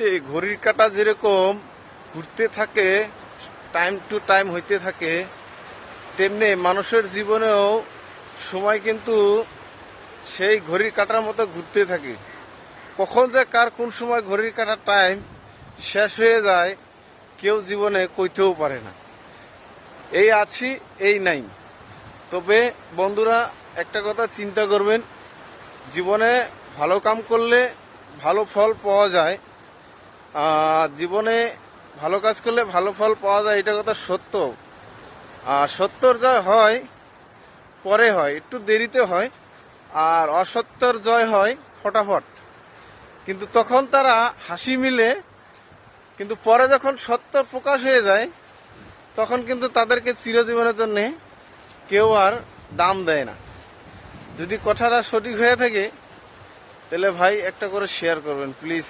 ঘড়ির কাঁটা যেরকম ঘুরতে থাকে, টাইম টু টাইম হইতে থাকে, তেমনি মানুষের জীবনেও সময় কিন্তু সেই ঘড়ির কাঁটার মতো ঘুরতে থাকে। কখন যে কার কোন সময় ঘড়ির কাঁটার টাইম শেষ হয়ে যায় কেউ জীবনে কইতেও পারে না। এই আছি, এই নাই। তবে বন্ধুরা, একটা কথা চিন্তা করবেন, জীবনে ভালো কাম করলে ভালো ফল পাওয়া যায়। জীবনে ভালো কাজ করলে ভালো ফল পাওয়া যায়, এটা কথা সত্য। আর সত্যর জয় হয় পরে হয়, একটু দেরিতে হয়। আর অসত্যর জয় হয় ফটাফট। কিন্তু তখন তারা হাসি মিলে, কিন্তু পরে যখন সত্য প্রকাশ হয়ে যায় তখন কিন্তু তাদেরকে চিরজীবনের জন্য কেউ আর দাম দেয় না। যদি কথাটা সঠিক হয়ে থাকে তাহলে ভাই একটা করে শেয়ার করবেন প্লিজ।